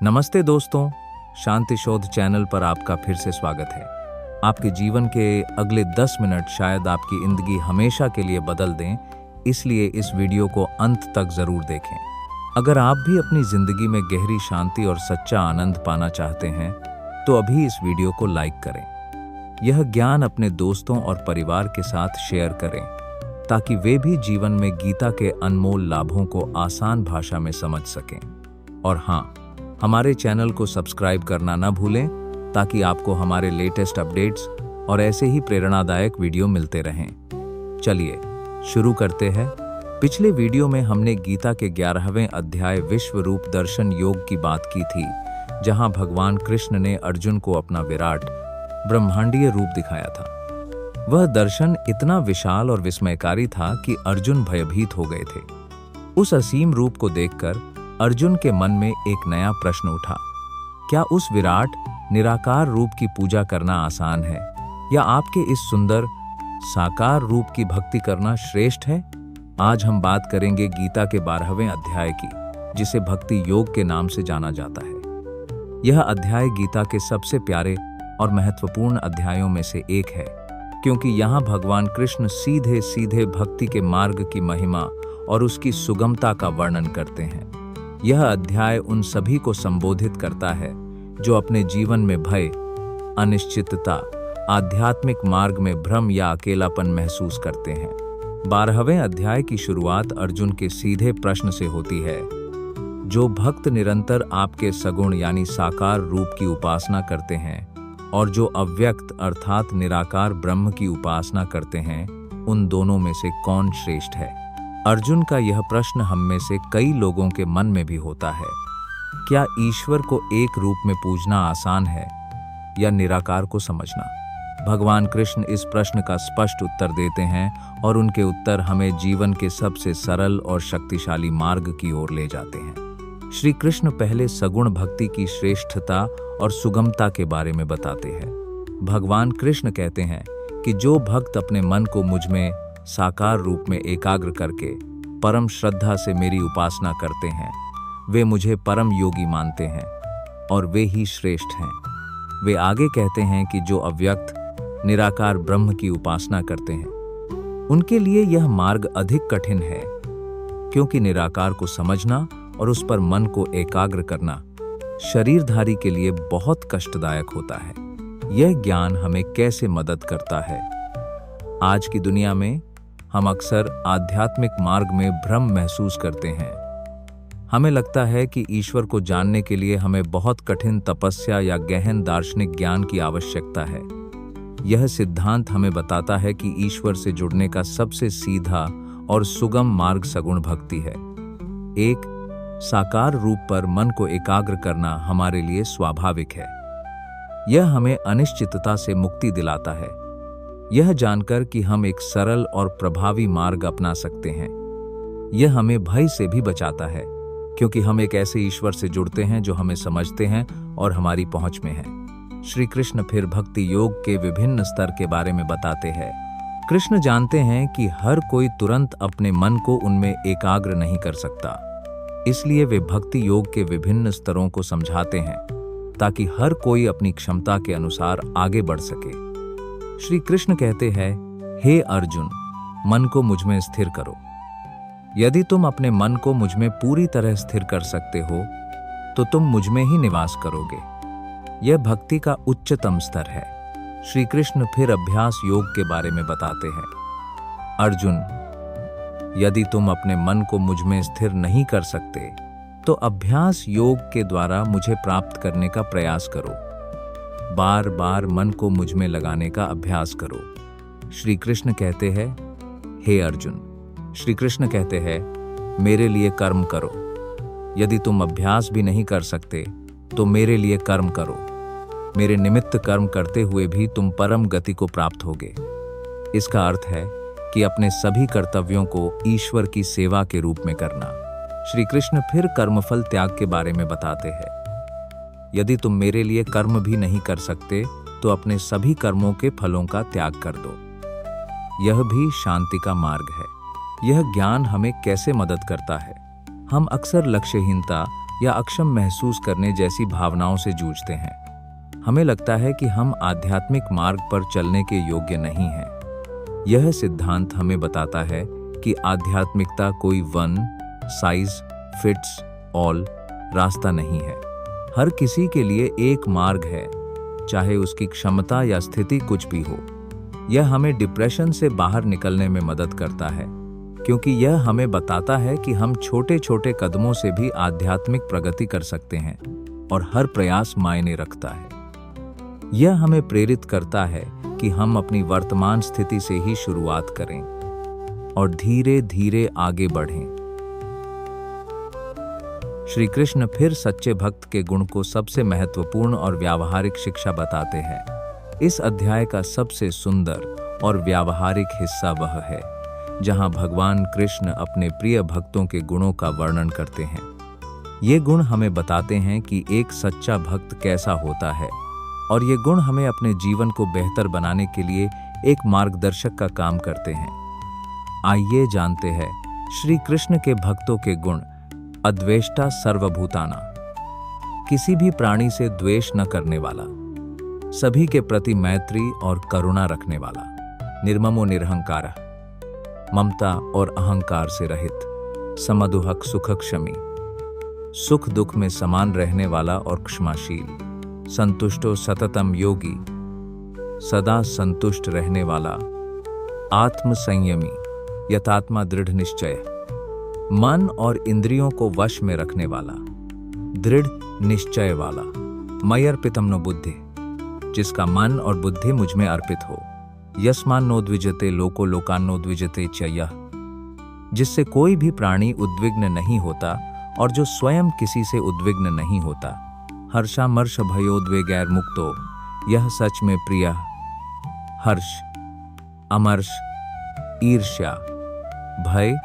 नमस्ते दोस्तों, शांति शोध चैनल पर आपका फिर से स्वागत है। आपके जीवन के अगले 10 मिनट शायद आपकी जिंदगी हमेशा के लिए बदल दें, इसलिए इस वीडियो को अंत तक जरूर देखें। अगर आप भी अपनी जिंदगी में गहरी शांति और सच्चा आनंद पाना चाहते हैं तो अभी इस वीडियो को लाइक करें। यह ज्ञान अपने दोस्तों और परिवार के साथ शेयर करें ताकि वे भी जीवन में गीता के अनमोल लाभों को आसान भाषा में समझ सकें। और हाँ, हमारे चैनल को सब्सक्राइब करना न भूलें ताकि आपको हमारे लेटेस्ट अपडेट्स और ऐसे ही प्रेरणादायक वीडियो मिलते रहें। चलिए शुरू करते हैं। पिछले वीडियो में हमने गीता के 11वें अध्याय विश्व रूप दर्शन योग की बात की थी, जहां भगवान कृष्ण ने अर्जुन को अपना विराट ब्रह्मांडीय रूप दिखाया था। वह दर्शन इतना विशाल और विस्मयकारी था कि अर्जुन भयभीत हो गए थे। उस असीम रूप को देखकर अर्जुन के मन में एक नया प्रश्न उठा। क्या उस विराट निराकार रूप की पूजा करना आसान है, या आपके इस सुंदर साकार रूप की भक्ति करना श्रेष्ठ है? आज हम बात करेंगे गीता के 12वें अध्याय की, जिसे भक्ति योग के नाम से जाना जाता है। यह अध्याय गीता के सबसे प्यारे और महत्वपूर्ण अध्यायों में से एक है, क्योंकि यहाँ भगवान कृष्ण सीधे सीधे भक्ति के मार्ग की महिमा और उसकी सुगमता का वर्णन करते हैं। यह अध्याय उन सभी को संबोधित करता है जो अपने जीवन में भय, अनिश्चितता, आध्यात्मिक मार्ग में भ्रम या अकेलापन महसूस करते हैं। 12वें अध्याय की शुरुआत अर्जुन के सीधे प्रश्न से होती है। जो भक्त निरंतर आपके सगुण यानी साकार रूप की उपासना करते हैं और जो अव्यक्त अर्थात निराकार ब्रह्म की उपासना करते हैं, उन दोनों में से कौन श्रेष्ठ है? अर्जुन का यह प्रश्न हम में से कई लोगों के मन में भी होता है। क्या ईश्वर को एक रूप में पूजना आसान है, या निराकार को समझना? भगवान कृष्ण इस प्रश्न का स्पष्ट उत्तर देते हैं और उनके उत्तर हमें जीवन के सबसे सरल और शक्तिशाली मार्ग की ओर ले जाते हैं। श्री कृष्ण पहले सगुण भक्ति की श्रेष्ठता और सुगमता के बारे में बताते हैं। भगवान कृष्ण कहते हैं कि जो भक्त अपने मन को मुझ में साकार रूप में एकाग्र करके परम श्रद्धा से मेरी उपासना करते हैं, वे मुझे परम योगी मानते हैं और वे ही श्रेष्ठ हैं। वे आगे कहते हैं कि जो अव्यक्त निराकार ब्रह्म की उपासना करते हैं, उनके लिए यह मार्ग अधिक कठिन है, क्योंकि निराकार को समझना और उस पर मन को एकाग्र करना शरीरधारी के लिए बहुत कष्टदायक होता है। यह ज्ञान हमें कैसे मदद करता है? आज की दुनिया में हम अक्सर आध्यात्मिक मार्ग में भ्रम महसूस करते हैं। हमें लगता है कि ईश्वर को जानने के लिए हमें बहुत कठिन तपस्या या गहन दार्शनिक ज्ञान की आवश्यकता है। यह सिद्धांत हमें बताता है कि ईश्वर से जुड़ने का सबसे सीधा और सुगम मार्ग सगुण भक्ति है। एक साकार रूप पर मन को एकाग्र करना हमारे लिए स्वाभाविक है। यह हमें अनिश्चितता से मुक्ति दिलाता है, यह जानकर कि हम एक सरल और प्रभावी मार्ग अपना सकते हैं। यह हमें भय से भी बचाता है, क्योंकि हम एक ऐसे ईश्वर से जुड़ते हैं जो हमें समझते हैं और हमारी पहुंच में है। श्री कृष्ण फिर भक्ति योग के विभिन्न स्तर के बारे में बताते हैं। कृष्ण जानते हैं कि हर कोई तुरंत अपने मन को उनमें एकाग्र नहीं कर सकता, इसलिए वे भक्ति योग के विभिन्न स्तरों को समझाते हैं ताकि हर कोई अपनी क्षमता के अनुसार आगे बढ़ सके। श्री कृष्ण कहते हैं, हे अर्जुन, मन को मुझ में स्थिर करो। यदि तुम अपने मन को मुझ में पूरी तरह स्थिर कर सकते हो तो तुम मुझ में ही निवास करोगे। यह भक्ति का उच्चतम स्तर है। श्री कृष्ण फिर अभ्यास योग के बारे में बताते हैं। अर्जुन, यदि तुम अपने मन को मुझ में स्थिर नहीं कर सकते तो अभ्यास योग के द्वारा मुझे प्राप्त करने का प्रयास करो। बार बार मन को मुझ में लगाने का अभ्यास करो। श्री कृष्ण कहते हैं, हे अर्जुन, श्री कृष्ण कहते हैं, मेरे लिए कर्म करो। यदि तुम अभ्यास भी नहीं कर सकते तो मेरे लिए कर्म करो। मेरे निमित्त कर्म करते हुए भी तुम परम गति को प्राप्त होगे। इसका अर्थ है कि अपने सभी कर्तव्यों को ईश्वर की सेवा के रूप में करना। श्री कृष्ण फिर कर्मफल त्याग के बारे में बताते हैं। यदि तुम मेरे लिए कर्म भी नहीं कर सकते तो अपने सभी कर्मों के फलों का त्याग कर दो। यह भी शांति का मार्ग है। यह ज्ञान हमें कैसे मदद करता है? हम अक्सर लक्ष्यहीनता या अक्षम महसूस करने जैसी भावनाओं से जूझते हैं। हमें लगता है कि हम आध्यात्मिक मार्ग पर चलने के योग्य नहीं हैं। यह सिद्धांत हमें बताता है कि आध्यात्मिकता कोई वन साइज फिट्स ऑल रास्ता नहीं है। हर किसी के लिए एक मार्ग है, चाहे उसकी क्षमता या स्थिति कुछ भी हो। यह हमें डिप्रेशन से बाहर निकलने में मदद करता है, क्योंकि यह हमें बताता है कि हम छोटे छोटे कदमों से भी आध्यात्मिक प्रगति कर सकते हैं और हर प्रयास मायने रखता है। यह हमें प्रेरित करता है कि हम अपनी वर्तमान स्थिति से ही शुरुआत करें और धीरे धीरे आगे बढ़ें। श्री कृष्ण फिर सच्चे भक्त के गुण को सबसे महत्वपूर्ण और व्यावहारिक शिक्षा बताते हैं। इस अध्याय का सबसे सुंदर और व्यावहारिक हिस्सा वह है जहां भगवान कृष्ण अपने प्रिय भक्तों के गुणों का वर्णन करते हैं। ये गुण हमें बताते हैं कि एक सच्चा भक्त कैसा होता है, और ये गुण हमें अपने जीवन को बेहतर बनाने के लिए एक मार्गदर्शक का काम करते हैं। आइए जानते हैं श्री कृष्ण के भक्तों के गुण। अद्वेष्टा सर्वभूताना, किसी भी प्राणी से द्वेष न करने वाला, सभी के प्रति मैत्री और करुणा रखने वाला, निर्ममो निरहंकार, ममता और अहंकार से रहित, समदुहक सुखक्षमी, सुख दुख में समान रहने वाला और क्षमाशील, संतुष्टो सततम योगी, सदा संतुष्ट रहने वाला, आत्म संयमी, यथात्मा दृढ़ निश्चय, मन और इंद्रियों को वश में रखने वाला, दृढ़ निश्चय वाला, मयर्पितम नो बुद्धि, जिसका मन और बुद्धि मुझ में अर्पित हो, यस्मान नो द्विजते लोको लोकान नो द्विजते च यः, जिससे कोई भी प्राणी उद्विग्न नहीं होता और जो स्वयं किसी से उद्विग्न नहीं होता, हर्षामर्ष भयोद्वेगैर मुक्तो, यह सच में प्रिय, हर्ष, अमर्ष, ईर्ष्या, भय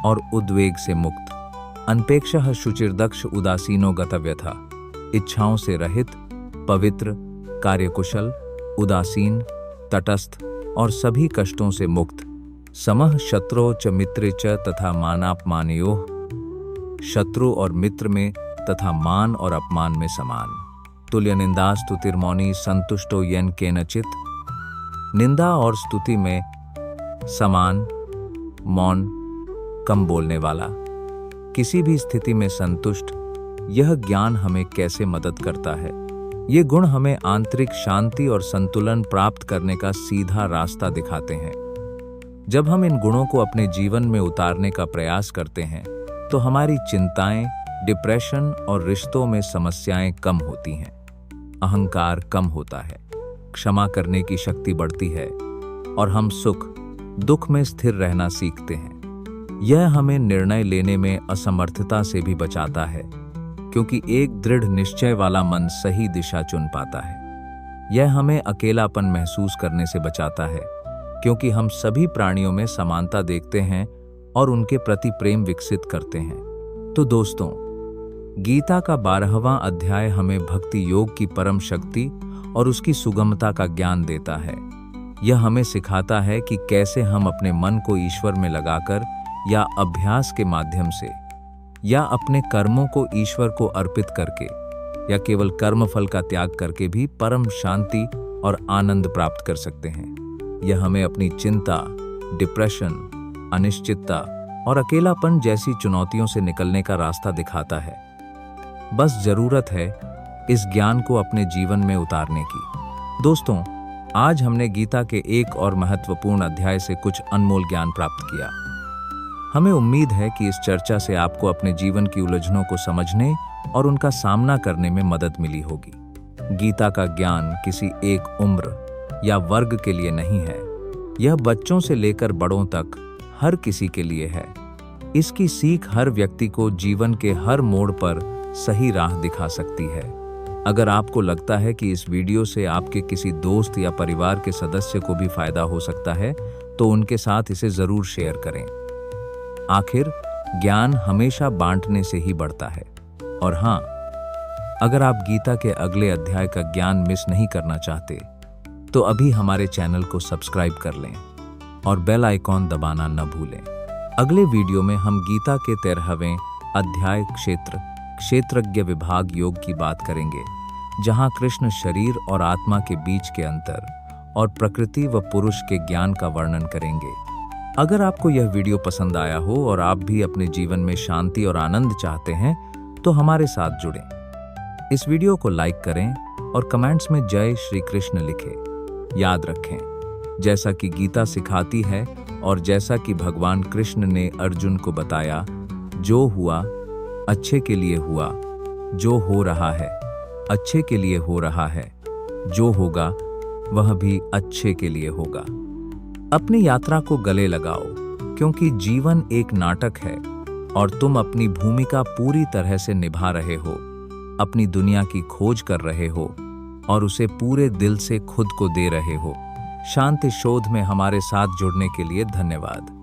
और उद्वेग से मुक्त, अनपेक्षः शुचिर्दक्ष उदासीनो गतव्यथा, इच्छाओं से रहित, पवित्र, कार्यकुशल, उदासीन, तटस्थ और सभी कष्टों से मुक्त, समः शत्रो च मित्रे च तथा मानापमानयोः, शत्रु और मित्र में तथा मान और अपमान में समान, तुल्य निंदा स्तुतिर्मौनी संतुष्टो येन केनचित, निंदा और स्तुति में समान, मौन, कम बोलने वाला, किसी भी स्थिति में संतुष्ट। यह ज्ञान हमें कैसे मदद करता है? ये गुण हमें आंतरिक शांति और संतुलन प्राप्त करने का सीधा रास्ता दिखाते हैं। जब हम इन गुणों को अपने जीवन में उतारने का प्रयास करते हैं तो हमारी चिंताएं, डिप्रेशन और रिश्तों में समस्याएं कम होती हैं, अहंकार कम होता है, क्षमा करने की शक्ति बढ़ती है और हम सुख दुख में स्थिर रहना सीखते हैं। यह हमें निर्णय लेने में असमर्थता से भी बचाता है, क्योंकि एक दृढ़ निश्चय वाला मन सही दिशा चुन पाता है। यह हमें अकेलापन महसूस करने से बचाता है, क्योंकि हम सभी प्राणियों में समानता देखते हैं और उनके प्रति प्रेम विकसित करते हैं। तो दोस्तों, गीता का 12वां अध्याय हमें भक्ति योग की परम शक्ति और उसकी सुगमता का ज्ञान देता है। यह हमें सिखाता है कि कैसे हम अपने मन को ईश्वर में लगाकर या अभ्यास के माध्यम से या अपने कर्मों को ईश्वर को अर्पित करके या केवल कर्मफल का त्याग करके भी परम शांति और आनंद प्राप्त कर सकते हैं। यह हमें अपनी चिंता, डिप्रेशन, अनिश्चितता और अकेलापन जैसी चुनौतियों से निकलने का रास्ता दिखाता है। बस जरूरत है इस ज्ञान को अपने जीवन में उतारने की। दोस्तों, आज हमने गीता के एक और महत्वपूर्ण अध्याय से कुछ अनमोल ज्ञान प्राप्त किया। हमें उम्मीद है कि इस चर्चा से आपको अपने जीवन की उलझनों को समझने और उनका सामना करने में मदद मिली होगी। गीता का ज्ञान किसी एक उम्र या वर्ग के लिए नहीं है। यह बच्चों से लेकर बड़ों तक हर किसी के लिए है। इसकी सीख हर व्यक्ति को जीवन के हर मोड़ पर सही राह दिखा सकती है। अगर आपको लगता है कि इस वीडियो से आपके किसी दोस्त या परिवार के सदस्य को भी फायदा हो सकता है, तो उनके साथ इसे जरूर शेयर करें। आखिर ज्ञान हमेशा बांटने से ही बढ़ता है। और हाँ, अगर आप गीता के अगले अध्याय का ज्ञान मिस नहीं करना चाहते, तो अभी हमारे चैनल को सब्सक्राइब कर लें और बेल आइकॉन दबाना न भूलें। अगले वीडियो में हम गीता के 13वें अध्याय क्षेत्र क्षेत्रज्ञ विभाग योग की बात करेंगे, जहां कृष्ण शरीर और आत्मा के बीच के अंतर और प्रकृति व पुरुष के ज्ञान का वर्णन करेंगे। अगर आपको यह वीडियो पसंद आया हो और आप भी अपने जीवन में शांति और आनंद चाहते हैं तो हमारे साथ जुड़ें। इस वीडियो को लाइक करें और कमेंट्स में जय श्री कृष्ण लिखें। याद रखें, जैसा कि गीता सिखाती है और जैसा कि भगवान कृष्ण ने अर्जुन को बताया, जो हुआ अच्छे के लिए हुआ, जो हो रहा है अच्छे के लिए हो रहा है, जो होगा वह भी अच्छे के लिए होगा। अपनी यात्रा को गले लगाओ, क्योंकि जीवन एक नाटक है और तुम अपनी भूमिका पूरी तरह से निभा रहे हो, अपनी दुनिया की खोज कर रहे हो और उसे पूरे दिल से खुद को दे रहे हो। शांति शोध में हमारे साथ जुड़ने के लिए धन्यवाद।